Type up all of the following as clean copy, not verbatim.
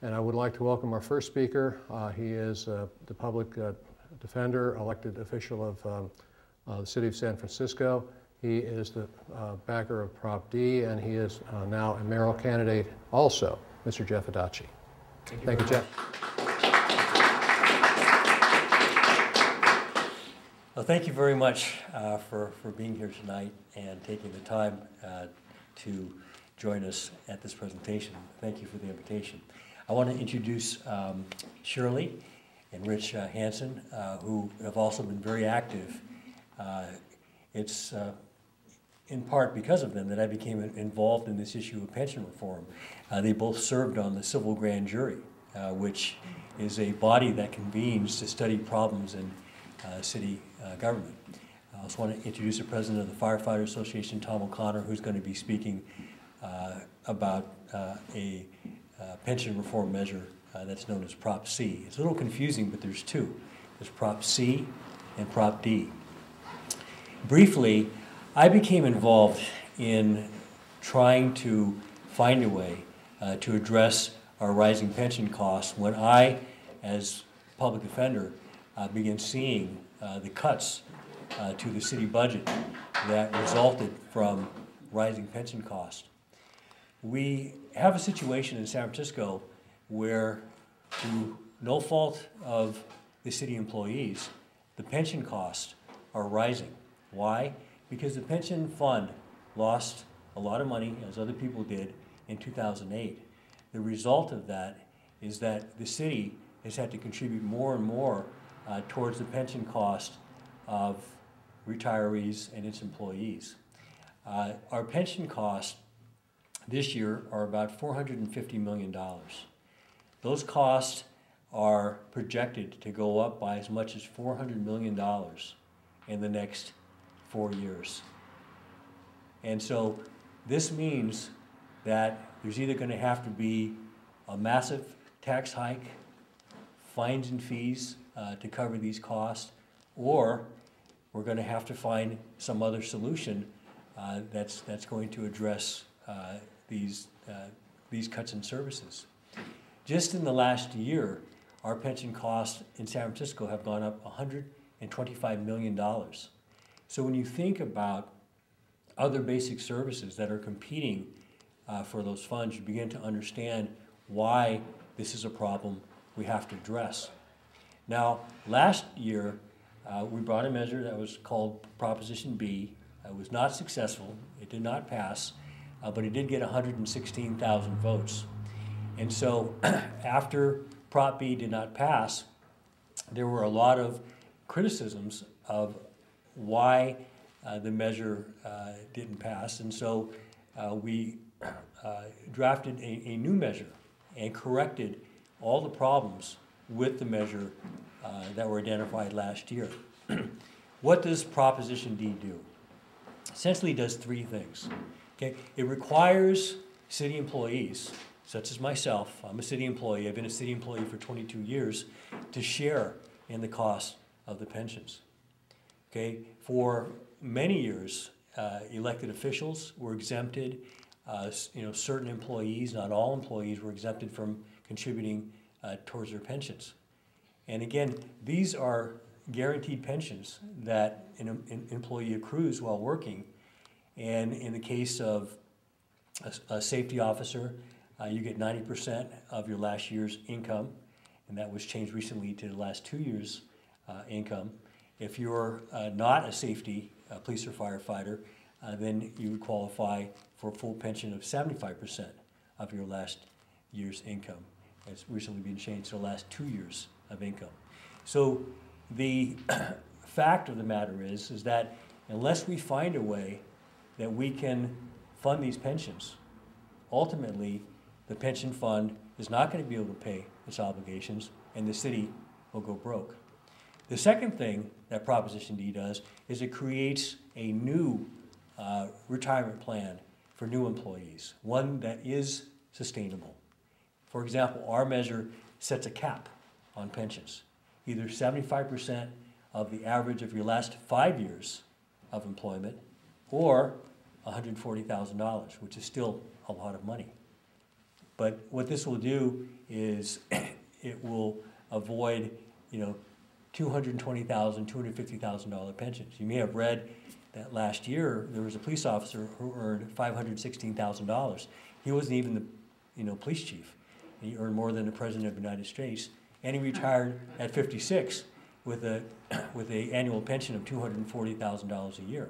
And I would like to welcome our first speaker. He is the public defender, elected official of the City of San Francisco. He is the backer of Prop D, and he is now a mayoral candidate also, Mr. Jeff Adachi. Thank you, Jeff. Well, thank you very much for being here tonight and taking the time to join us at this presentation. Thank you for the invitation. I want to introduce Shirley and Rich Hansen, who have also been very active. It's in part because of them that I became involved in this issue of pension reform. They both served on the Civil Grand Jury, which is a body that convenes to study problems in city government. I also want to introduce the president of the Firefighter Association, Tom O'Connor, who's going to be speaking about a pension reform measure that's known as Prop C. It's a little confusing, but there's two. There's Prop C and Prop D. Briefly, I became involved in trying to find a way to address our rising pension costs when I, as public defender, began seeing the cuts to the city budget that resulted from rising pension costs. We have a situation in San Francisco where, through no fault of the city employees, the pension costs are rising. Why? Because the pension fund lost a lot of money, as other people did, in 2008. The result of that is that the city has had to contribute more and more towards the pension cost of retirees and its employees. Our pension costs this year are about $450 million. Those costs are projected to go up by as much as $400 million in the next 4 years. And so this means that there's either going to have to be a massive tax hike, fines and fees to cover these costs, or we're going to have to find some other solution that's going to address these cuts in services. Just in the last year, our pension costs in San Francisco have gone up $125 million. So when you think about other basic services that are competing for those funds, you begin to understand why this is a problem we have to address. Now, last year, we brought a measure that was called Proposition B. It was not successful. It did not pass, but it did get 116,000 votes. And so after Prop B did not pass, there were a lot of criticisms of why the measure didn't pass. And so we drafted a new measure and corrected all the problems with the measure that were identified last year. What does Proposition D do? Essentially, it does three things. Okay? It requires city employees, such as myself, I'm a city employee, I've been a city employee for 22 years, to share in the cost of the pensions. Okay? For many years, elected officials were exempted. Certain employees, not all employees, were exempted from contributing towards their pensions. And again, these are guaranteed pensions that an employee accrues while working. And in the case of a safety officer, you get 90% of your last year's income, and that was changed recently to the last 2 years' income. If you're not a safety, police or firefighter, then you would qualify for a full pension of 75% of your last year's income. It's recently been changed to the last 2 years of income. So the fact of the matter is that unless we find a way that we can fund these pensions, ultimately the pension fund is not going to be able to pay its obligations and the city will go broke. The second thing that Proposition D does is it creates a new retirement plan for new employees, one that is sustainable. For example, our measure sets a cap on pensions, either 75% of the average of your last 5 years of employment or $140,000, which is still a lot of money. But what this will do is it will avoid, $220,000, $250,000 pensions. You may have read that last year there was a police officer who earned $516,000. He wasn't even the police chief. He earned more than the President of the United States, and he retired at 56 with a annual pension of $240,000 a year.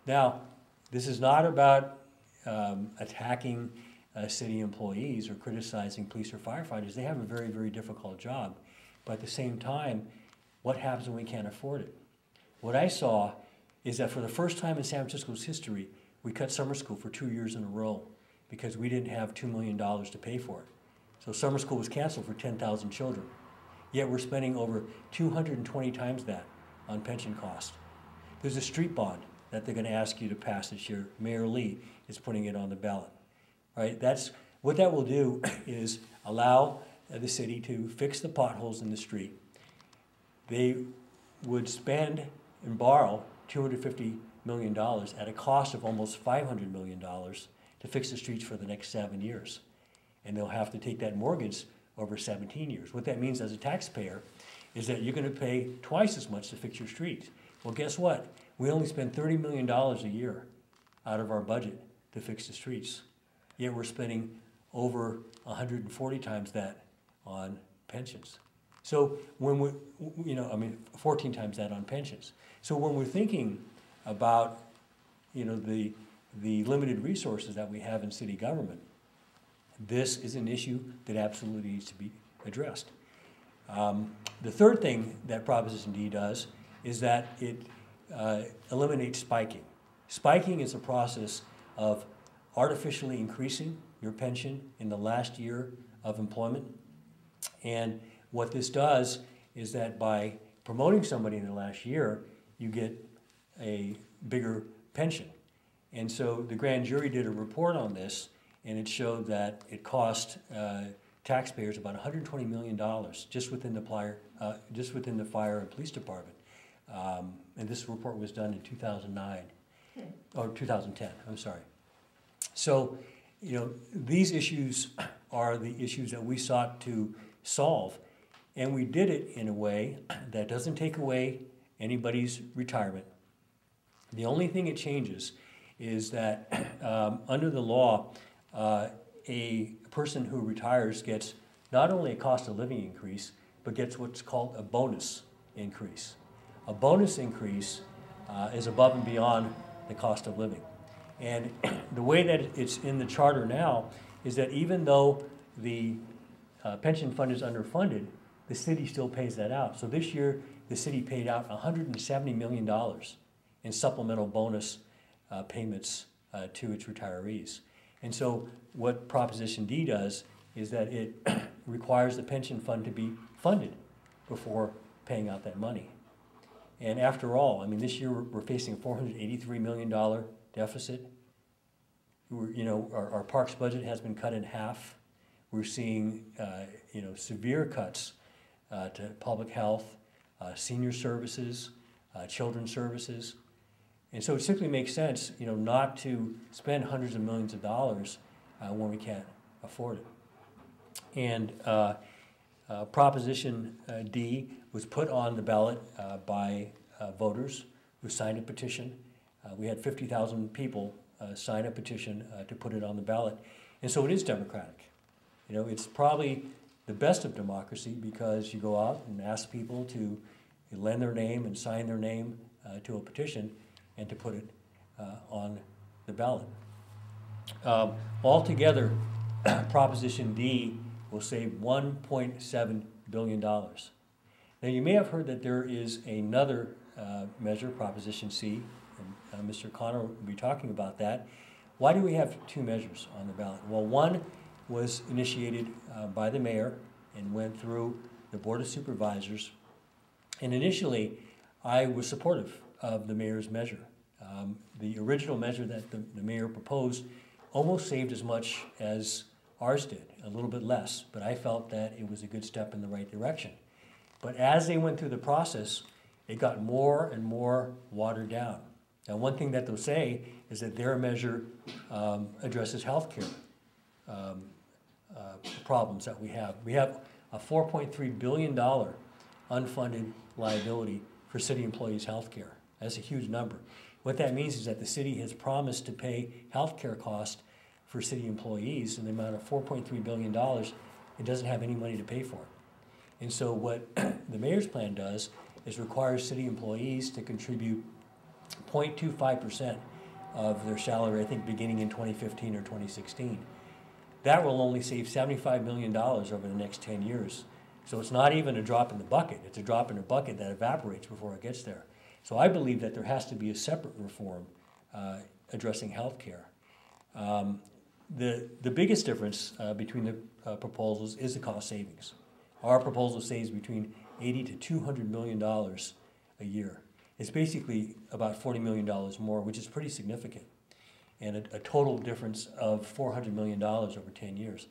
Now, this is not about attacking city employees or criticizing police or firefighters. They have a very, very difficult job. But at the same time, what happens when we can't afford it? What I saw is that for the first time in San Francisco's history, we cut summer school for 2 years in a row because we didn't have $2 million to pay for it. So summer school was canceled for 10,000 children. Yet we're spending over 220 times that on pension costs. There's a street bond that they're going to ask you to pass this year. Mayor Lee is putting it on the ballot. Right? What that will do is allow the city to fix the potholes in the street. They would spend and borrow $250 million at a cost of almost $500 million to fix the streets for the next 7 years. And they'll have to take that mortgage over 17 years. What that means as a taxpayer is that you're going to pay twice as much to fix your streets. Well, guess what? We only spend $30 million a year out of our budget to fix the streets. Yet we're spending over 140 times that on pensions. So when 14 times that on pensions. So when we're thinking about, the limited resources that we have in city government, this is an issue that absolutely needs to be addressed. The third thing that Proposition D does is that it eliminates spiking. Spiking is a process of artificially increasing your pension in the last year of employment. And what this does is that by promoting somebody in the last year, you get a bigger pension. And so the grand jury did a report on this, and it showed that it cost taxpayers about $120 million just within the fire and police department. And this report was done in 2009, or 2010, I'm sorry. So, these issues are the issues that we sought to solve, and we did it in a way that doesn't take away anybody's retirement. The only thing it changes is that under the law, a person who retires gets not only a cost of living increase, but gets what's called a bonus increase. A bonus increase is above and beyond the cost of living. And the way that it's in the charter now is that even though the pension fund is underfunded, the city still pays that out. So this year, the city paid out $170 million in supplemental bonus payments to its retirees. And so what Proposition D does is that it requires the pension fund to be funded before paying out that money. And after all, this year we're facing a $483 million deficit. Our parks budget has been cut in half. We're seeing, severe cuts to public health, senior services, children's services. And so it simply makes sense, not to spend hundreds of millions of dollars when we can't afford it. And Proposition D was put on the ballot by voters who signed a petition. We had 50,000 people sign a petition to put it on the ballot. And so it is democratic. It's probably the best of democracy because you go out and ask people to lend their name and sign their name to a petition and to put it on the ballot. Altogether, Proposition D will save $1.7 billion. Now, you may have heard that there is another measure, Proposition C, and Mr. Connor will be talking about that. Why do we have two measures on the ballot? Well, one was initiated by the mayor and went through the Board of Supervisors. And initially, I was supportive of the mayor's measure. The original measure that the mayor proposed almost saved as much as ours did, a little bit less, but I felt that it was a good step in the right direction. But as they went through the process, it got more and more watered down. Now, one thing that they'll say is that their measure addresses health care, problems that we have. We have a $4.3 billion unfunded liability for city employees' health care. That's a huge number. What that means is that the city has promised to pay health care costs for city employees in the amount of $4.3 billion. It doesn't have any money to pay for it. And so what the mayor's plan does is requires city employees to contribute 0.25% of their salary, I think beginning in 2015 or 2016. That will only save $75 million over the next 10 years. So it's not even a drop in the bucket. It's a drop in a bucket that evaporates before it gets there. So I believe that there has to be a separate reform addressing health care. The biggest difference between the proposals is the cost savings. Our proposal saves between $80 to $200 million a year. It's basically about $40 million more, which is pretty significant, and a total difference of $400 million over 10 years.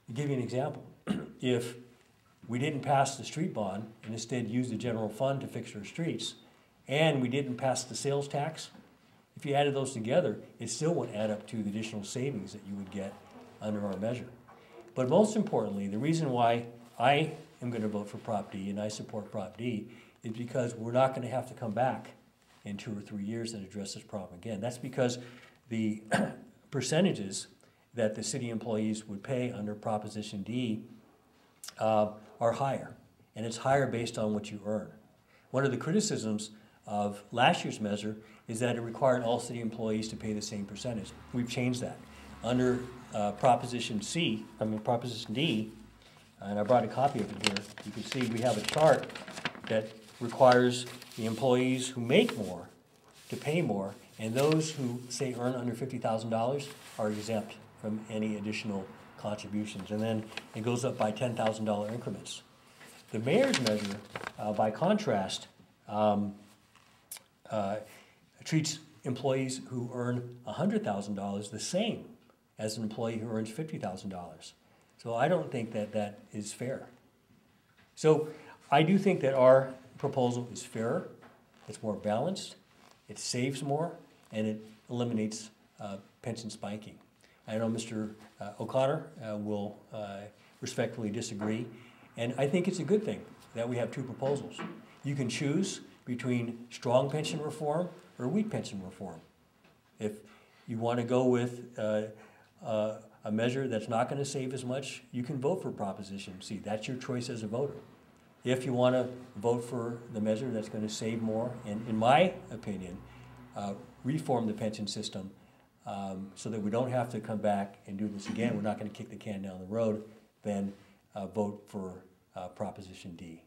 To give you an example, if we didn't pass the street bond and instead used the general fund to fix our streets, and we didn't pass the sales tax, if you added those together, it still wouldn't add up to the additional savings that you would get under our measure. But most importantly, the reason why I am going to vote for Prop D and I support Prop D is because we're not going to have to come back in 2 or 3 years and address this problem again. That's because the percentages that the city employees would pay under Proposition D are higher, and it's higher based on what you earn. One of the criticisms of last year's measure is that it required all city employees to pay the same percentage. We've changed that. Under Proposition D, and I brought a copy of it here, you can see we have a chart that requires the employees who make more to pay more, and those who, say, earn under $50,000 are exempt from any additional contributions. And then it goes up by $10,000 increments. The mayor's measure, by contrast, treats employees who earn $100,000 the same as an employee who earns $50,000. So I don't think that that is fair. So I do think that our proposal is fairer, it's more balanced, it saves more, and it eliminates pension spiking. I know Mr. O'Connor will respectfully disagree, and I think it's a good thing that we have two proposals. You can choose between strong pension reform or weak pension reform. If you want to go with a measure that's not going to save as much, you can vote for Proposition C. That's your choice as a voter. If you want to vote for the measure that's going to save more, and in my opinion, reform the pension system so that we don't have to come back and do this again, we're not going to kick the can down the road, then vote for Proposition D.